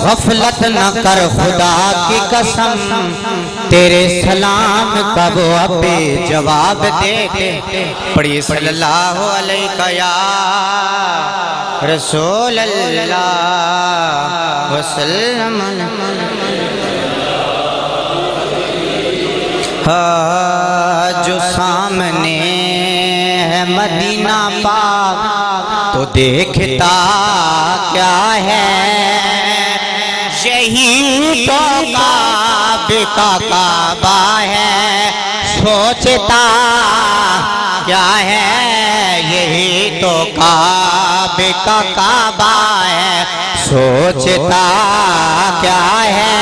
गफलत न कर खुदा की कसम, तेरे सलाम का वो अबे जवाब दे। पढ़िए सल्लल्लाहु अलैहि या रसूल अल्लाह वसल्लम। जो सामने है मदीना पाक तो देखता क्या है, यही तो काबे का काबा है। सोचता क्या है, यही तो काबे का काबा है। सोचता क्या है,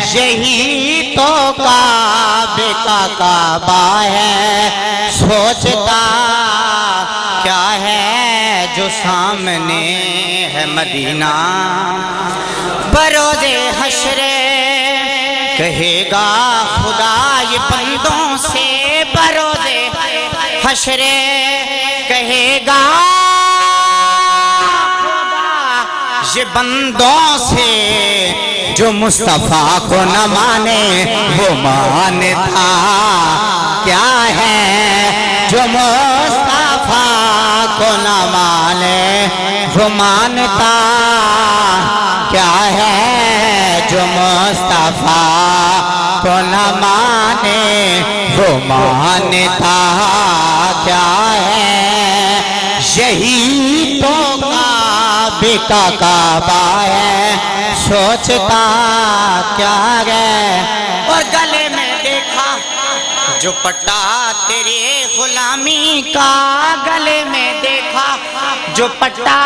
यही तो काबे का काबा है। सोचता क्या है, जो सामने है मदीना। बरोज़े हश्रे कहेगा खुदा ये बंदों से, बरोज़े हश्रे कहेगा ये बंदों से, जो मुस्तफ़ा को न माने वो मानता क्या है। जो मुस्तफ़ा को न माने वो मानता क्या है। जो मुस्तफ़ा को न माने वो मानता क्या है। यही तो काबे का काबा है। सोचता क्या है। और गले में देखा जो पट्टा तेरी गुलामी का, गले में देखा जो पट्टा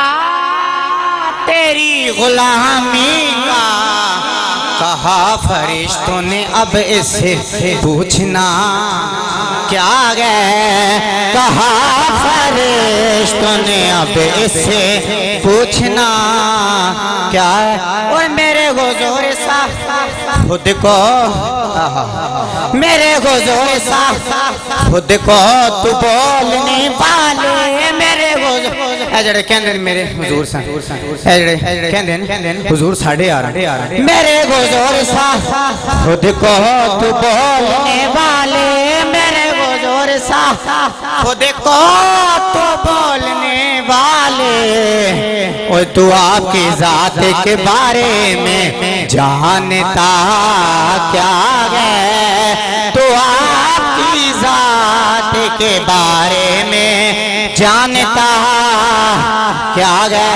तेरी गुलामी का। कहा फरिश्तों ने अब इससे पूछना क्या है। कहा फरिश्तों ने अब इससे पूछना क्या है। और मेरे हुजूर साहब खुद को, मेरे हुजूर साहब खुद को तू बोलने वाले, मेरे हुजूर जड़े कहंदे मेरे हुजूर साहब जड़े कहंदे हुजूर साढ़े आ रहे। मेरे हुजूर साहब खुद को तू बोलने वाले, मेरे हुजूर साहब खुद को तू बोलने वाले। और तू आपकी जात के बारे में जानता क्या है। तू आपकी जात के बारे में जानता क्या है।